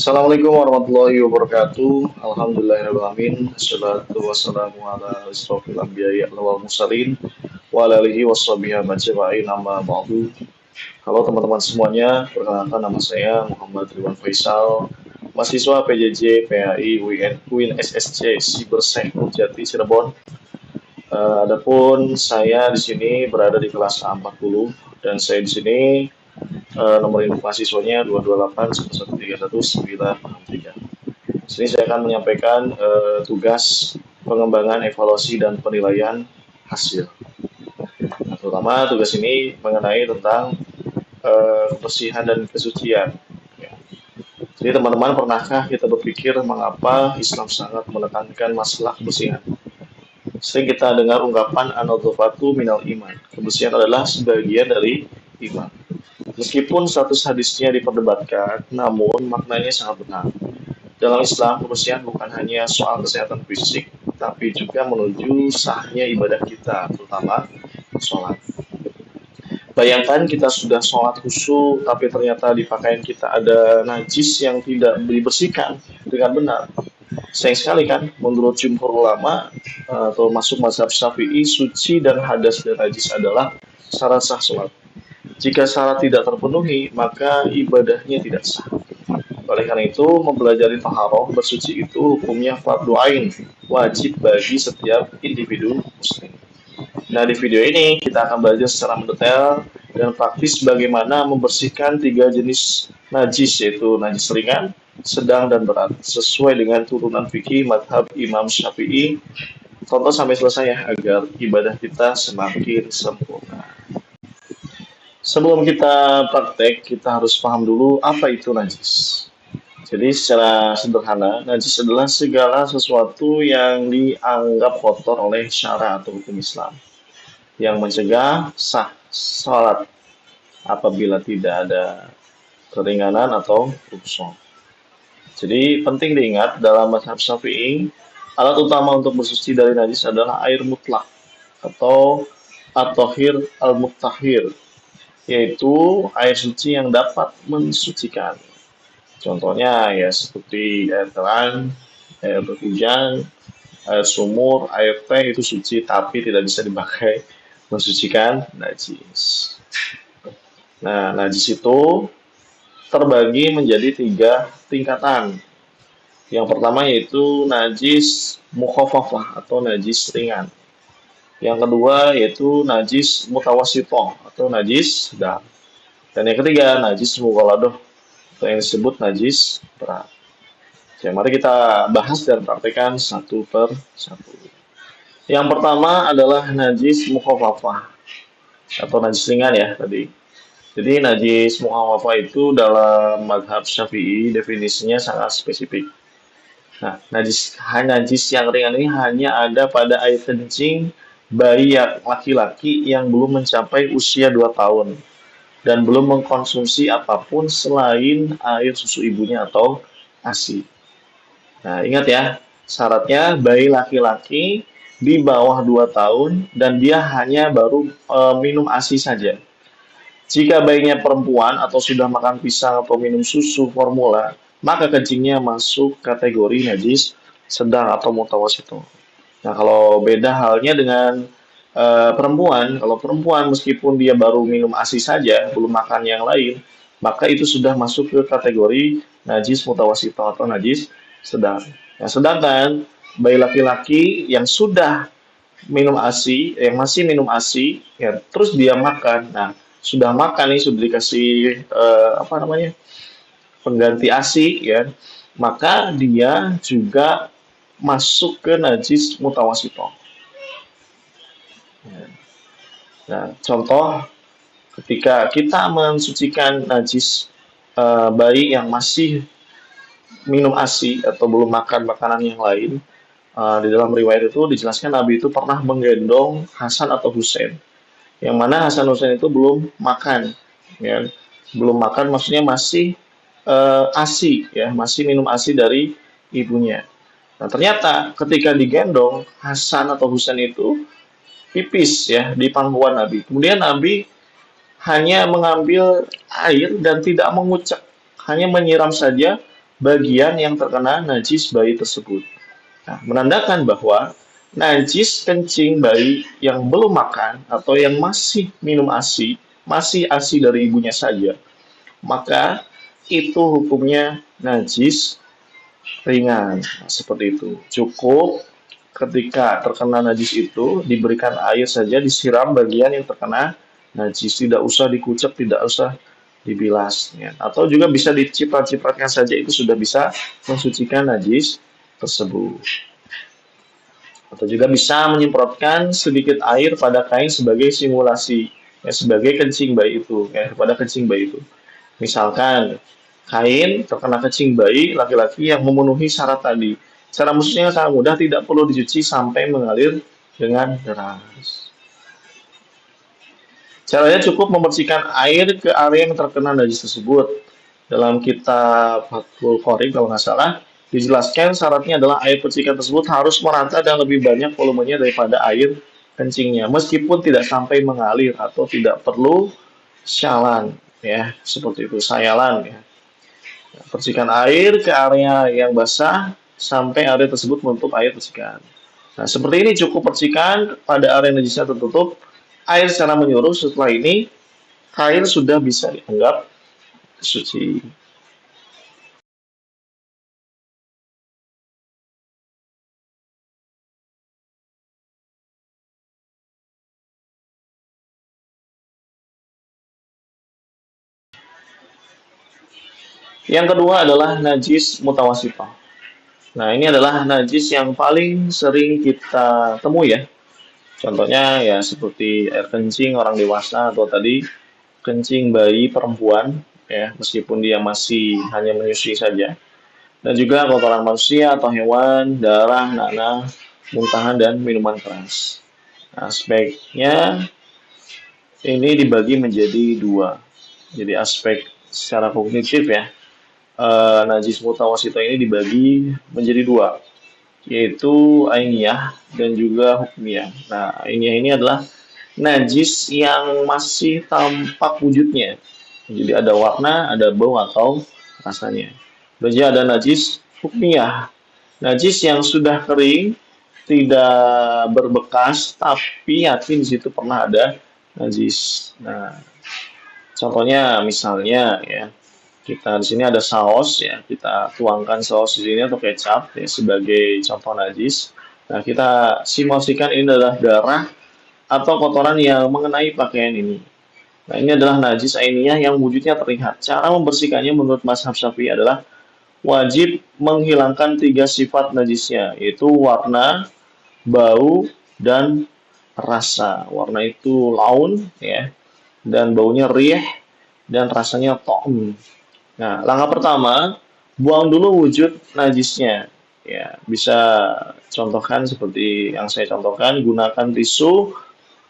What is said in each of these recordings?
Assalamualaikum warahmatullahi wabarakatuh. Alhamdulillahirrahmanirrahim. Assalatu wassalamu ala asrofil anbiya'i wal mursalin wa ala alihi washabihi ajma'in amma ba'du. Halo teman-teman semuanya, perkenalkan nama saya Muhammad Ridwan Faisal, mahasiswa PJJ PAI UIN SSC Sibersek Jati Cirebon. Adapun saya di sini berada di kelas A40 dan saya di sini nomor induk mahasiswanya 228113193. Di sini saya akan menyampaikan tugas pengembangan evaluasi dan penilaian hasil. Nah, terutama tugas ini mengenai tentang kebersihan dan kesucian. Ya. Jadi teman-teman pernahkah kita berpikir mengapa Islam sangat menekankan masalah kebersihan? Sering kita dengar ungkapan an-nadhafatu minal iman. Kebersihan adalah sebagian dari iman. Meskipun status hadisnya diperdebatkan, namun maknanya sangat benar. Dalam Islam, kebersihan bukan hanya soal kesehatan fisik, tapi juga menuju sahnya ibadah kita, terutama sholat. Bayangkan kita sudah sholat khusyuk, tapi ternyata di pakaian kita ada najis yang tidak dibersihkan dengan benar. Sayang sekali kan, menurut jumhur ulama atau masuk mazhab Syafi'i, suci dan hadas dan najis adalah syarat sah sholat. Jika syarat tidak terpenuhi, maka ibadahnya tidak sah. Oleh karena itu, mempelajari taharah bersuci itu hukumnya fardhu ain, wajib bagi setiap individu muslim. Nah, di video ini kita akan belajar secara mendetail dan praktis bagaimana membersihkan tiga jenis najis, yaitu najis ringan, sedang, dan berat, sesuai dengan turunan fikih madhab Imam Syafi'i. Tonton sampai selesai ya, agar ibadah kita semakin sempurna. Sebelum kita praktek, kita harus paham dulu apa itu najis. Jadi secara sederhana, najis adalah segala sesuatu yang dianggap kotor oleh syara atau hukum Islam, yang mencegah sah salat apabila tidak ada keringanan atau rukhsah. Jadi penting diingat dalam mazhab Syafi'i, alat utama untuk bersuci dari najis adalah air mutlak atau at-tahir al-muttahhir, yaitu air suci yang dapat mensucikan. Contohnya ya seperti air keran, air hujan, air sumur, air teh itu suci tapi tidak bisa dipakai mensucikan najis. Nah, najis itu terbagi menjadi tiga tingkatan. Yang pertama yaitu najis mukhafafah atau najis ringan. Yang kedua yaitu najis mutawassithah atau najis sedang. Dan yang ketiga najis mughaladah atau yang disebut najis berat. Oke, mari kita bahas dan praktekkan satu per satu. Yang pertama adalah najis mukhafafah atau najis ringan ya tadi. Jadi najis mukhafafah itu dalam mazhab Syafi'i definisinya sangat spesifik. Nah, najis yang ringan ini hanya ada pada air kencing bayi laki-laki yang belum mencapai usia 2 tahun dan belum mengkonsumsi apapun selain air susu ibunya atau ASI. Nah, ingat ya, syaratnya bayi laki-laki di bawah 2 tahun dan dia hanya baru minum ASI saja. Jika bayinya perempuan atau sudah makan pisang atau minum susu formula, maka kencingnya masuk kategori najis sedang atau mutawassithah. Nah, kalau beda halnya dengan perempuan, kalau perempuan meskipun dia baru minum ASI saja, belum makan yang lain, maka itu sudah masuk ke kategori najis mutawassithah atau najis sedang. Nah, sedangkan bayi laki-laki yang sudah minum ASI, yang masih minum ASI, ya, terus dia makan, nah sudah makan nih, sudah dikasih pengganti ASI, ya, maka dia juga masuk ke najis mutawassithah. Nah, contoh ketika kita mensucikan najis bayi yang masih minum ASI atau belum makan makanan yang lain, di dalam riwayat itu dijelaskan Nabi itu pernah menggendong Hasan atau Husain, yang mana Hasan Husain itu belum makan, ya, belum makan maksudnya masih ASI, ya, masih minum ASI dari ibunya. Nah, ternyata ketika digendong Hasan atau Husain itu pipis ya di pangkuan Nabi. Kemudian Nabi hanya mengambil air dan tidak mengucap, hanya menyiram saja bagian yang terkena najis bayi tersebut. Nah, menandakan bahwa najis kencing bayi yang belum makan atau yang masih minum ASI, masih ASI dari ibunya saja, maka itu hukumnya najis ringan. Nah, seperti itu. Cukup ketika terkena najis itu diberikan air saja, disiram bagian yang terkena najis, tidak usah dikucek, tidak usah dibilas ya. Atau juga bisa diciprat-cipratkan saja, itu sudah bisa mensucikan najis tersebut. Atau juga bisa menyemprotkan sedikit air pada kain sebagai simulasi ya, sebagai kencing bayi itu ya, pada kencing bayi itu. Misalkan kain terkena kencing bayi laki-laki yang memenuhi syarat tadi. Cara mususnya sangat mudah, tidak perlu dicuci sampai mengalir dengan deras. Caranya cukup membersihkan air ke area yang terkena najis tersebut. Dalam kitab Fathul Qorib kalau nggak salah, dijelaskan syaratnya adalah air percikan tersebut harus merata dan lebih banyak volumenya daripada air kencingnya, meskipun tidak sampai mengalir atau tidak perlu syalan, ya seperti itu sayalan ya. Percikan air ke area yang basah sampai area tersebut menutup air percikan. Nah, seperti ini cukup percikan pada area najisnya tertutup air secara menyeluruh. Setelah ini, kain sudah bisa dianggap suci. Yang kedua adalah najis mutawasithah. Nah, ini adalah najis yang paling sering kita temui ya. Contohnya ya seperti air kencing orang dewasa atau tadi kencing bayi perempuan ya, meskipun dia masih hanya menyusui saja. Dan juga kotoran manusia atau hewan, darah, nanah, muntahan, dan minuman keras. Aspeknya ini dibagi menjadi dua. Jadi aspek secara kognitif ya, najis mutawasito ini dibagi menjadi dua, yaitu ainiyah dan juga hukmiyah. Nah, ainiyah ini adalah najis yang masih tampak wujudnya. Jadi ada warna, ada bau atau rasanya. Dan juga ada najis hukmiyah. Najis yang sudah kering, tidak berbekas, tapi yakin di situ pernah ada najis. Nah, contohnya misalnya ya, kita di sini ada saus ya, kita tuangkan saus di sini atau kecap ya sebagai contoh najis. Nah, kita simulasikan ini adalah darah atau kotoran yang mengenai pakaian ini. Nah, ini adalah najis ainiyah yang wujudnya terlihat. Cara membersihkannya menurut mazhab Syafi'i adalah wajib menghilangkan tiga sifat najisnya, yaitu warna, bau, dan rasa. Warna itu laun ya, dan baunya rih, dan rasanya to'm. Nah, langkah pertama, buang dulu wujud najisnya. Ya, bisa contohkan seperti yang saya contohkan, gunakan tisu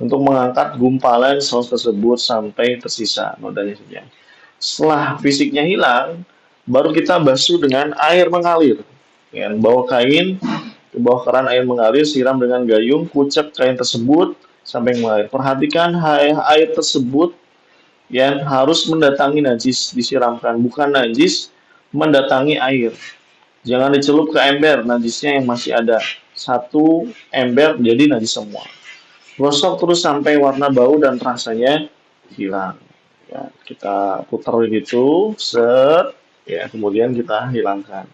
untuk mengangkat gumpalan saus tersebut sampai tersisa nodanya saja. Setelah fisiknya hilang, baru kita basuh dengan air mengalir. Ya, bawa kain ke bawah keran air mengalir, siram dengan gayung, kucek kain tersebut sampai mengalir. Perhatikan air tersebut yang harus mendatangi najis disiramkan, bukan najis mendatangi air. Jangan dicelup ke ember, najisnya yang masih ada. Satu ember jadi najis semua. Gosok terus sampai warna bau dan rasanya hilang. Ya, kita putar gitu, set, ya kemudian kita hilangkan.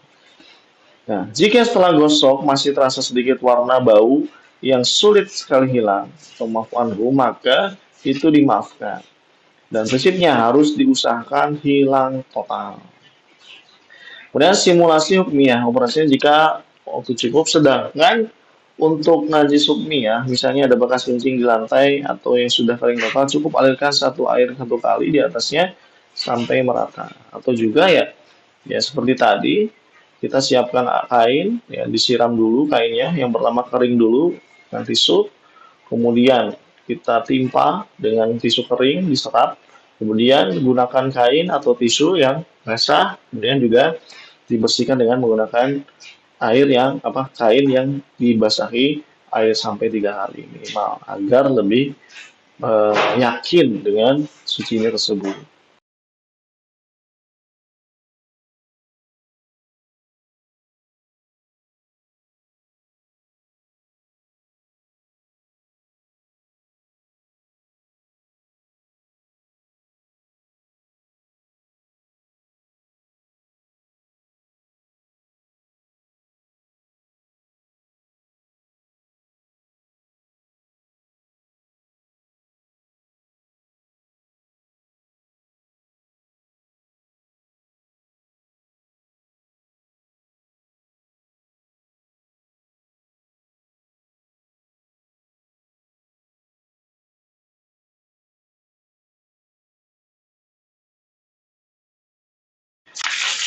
Nah, jika setelah gosok masih terasa sedikit warna bau yang sulit sekali hilang, atau maaf anhu, maka itu dimaafkan. Dan prinsipnya harus diusahakan hilang total. Kemudian simulasi hukmiyah, operasinya jika waktu cukup, sedangkan untuk najis hukmiyah, misalnya ada bekas kencing di lantai atau yang sudah kering total, cukup alirkan satu air satu kali di atasnya sampai merata. Atau juga ya, ya seperti tadi, kita siapkan kain, ya disiram dulu kainnya, yang pertama kering dulu dengan tisu, kemudian kita timpa dengan tisu kering, diserap, kemudian gunakan kain atau tisu yang basah, kemudian juga dibersihkan dengan menggunakan air yang kain yang dibasahi air sampai 3 kali minimal agar lebih yakin dengan sucinya tersebut.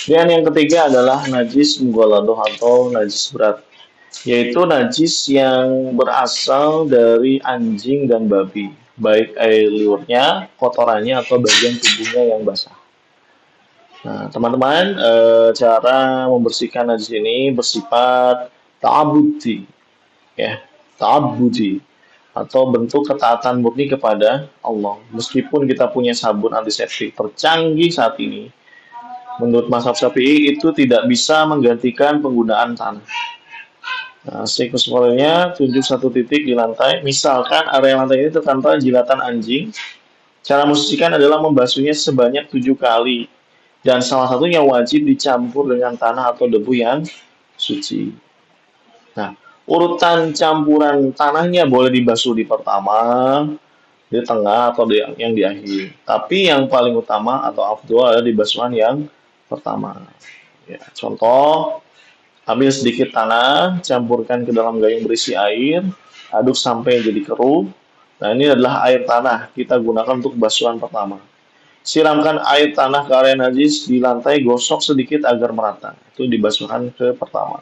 Dan yang ketiga adalah najis mughaladoh atau najis berat, yaitu najis yang berasal dari anjing dan babi, baik air liurnya, kotorannya, atau bagian tubuhnya yang basah. Nah, teman-teman, cara membersihkan najis ini bersifat ta'abudi, ya, ta'abudi, atau bentuk ketaatan murni kepada Allah. Meskipun kita punya sabun antiseptik tercanggih saat ini, menurut mazhab Syafi'i itu tidak bisa menggantikan penggunaan tanah. Nah, siklus mulainya tunjuk satu titik di lantai. Misalkan area lantai ini terkantor jilatan anjing. Cara membersihkan adalah membasuhnya sebanyak 7 kali. Dan salah satunya wajib dicampur dengan tanah atau debu yang suci. Nah, urutan campuran tanahnya boleh dibasuh di pertama, di tengah, atau yang di akhir. Tapi yang paling utama atau afdol adalah di basuhan yang pertama. Ya, contoh, ambil sedikit tanah, campurkan ke dalam gayung berisi air, aduk sampai jadi keruh. Nah, ini adalah air tanah kita gunakan untuk basuhan pertama. Siramkan air tanah ke area najis di lantai, gosok sedikit agar merata. Itu di basuhan ke pertama.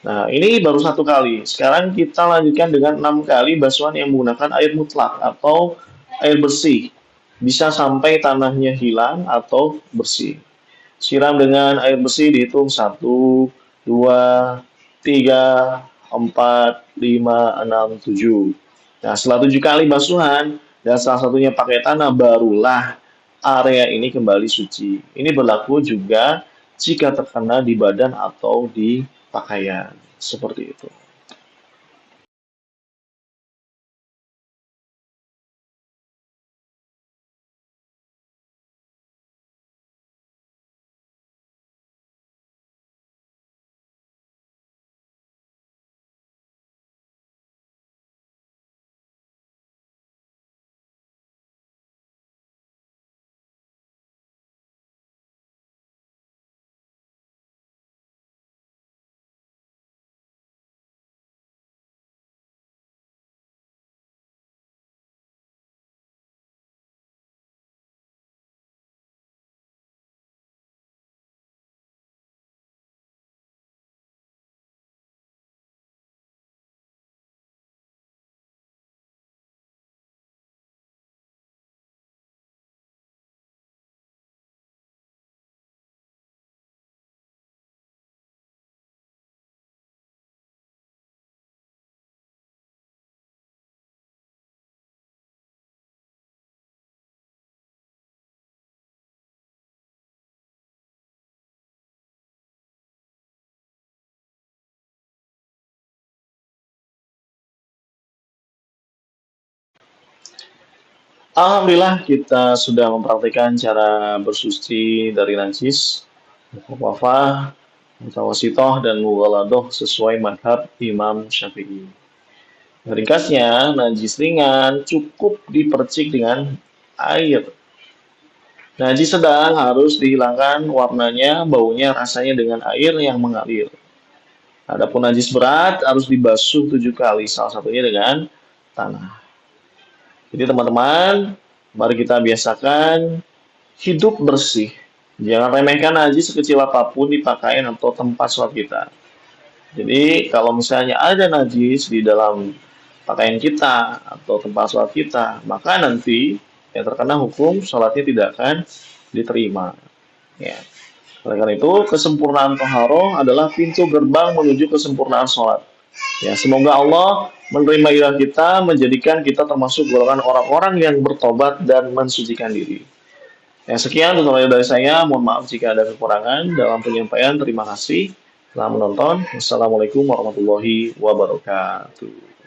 Nah, ini baru 1 kali. Sekarang kita lanjutkan dengan 6 kali basuhan yang menggunakan air mutlak atau air bersih. Bisa sampai tanahnya hilang atau bersih. Siram dengan air bersih dihitung 1, 2, 3, 4, 5, 6, 7. Nah, setelah 7 kali basuhan dan salah satunya pakai tanah, barulah area ini kembali suci. Ini berlaku juga jika terkena di badan atau di pakaian. Seperti itu. Alhamdulillah kita sudah mempraktikkan cara bersuci dari najis, wafah, mutawasitoh, dan mughaladoh sesuai madhab Imam Syafi'i. Ringkasnya, najis ringan cukup dipercik dengan air. Najis sedang harus dihilangkan warnanya, baunya, rasanya dengan air yang mengalir. Adapun najis berat harus dibasuh 7 kali, salah satunya dengan tanah. Jadi teman-teman, mari kita biasakan hidup bersih. Jangan remehkan najis sekecil apapun di pakaian atau tempat sholat kita. Jadi kalau misalnya ada najis di dalam pakaian kita atau tempat sholat kita, maka nanti yang terkena hukum sholatnya tidak akan diterima. Ya. Oleh karena itu, kesempurnaan toharoh adalah pintu gerbang menuju kesempurnaan sholat. Ya, semoga Allah menerima ibadah kita, menjadikan kita termasuk golongan orang-orang yang bertobat dan mensucikan diri. Ya, sekian tutorial dari saya. Mohon maaf jika ada kekurangan dalam penyampaian. Terima kasih telah menonton. Wassalamualaikum warahmatullahi wabarakatuh.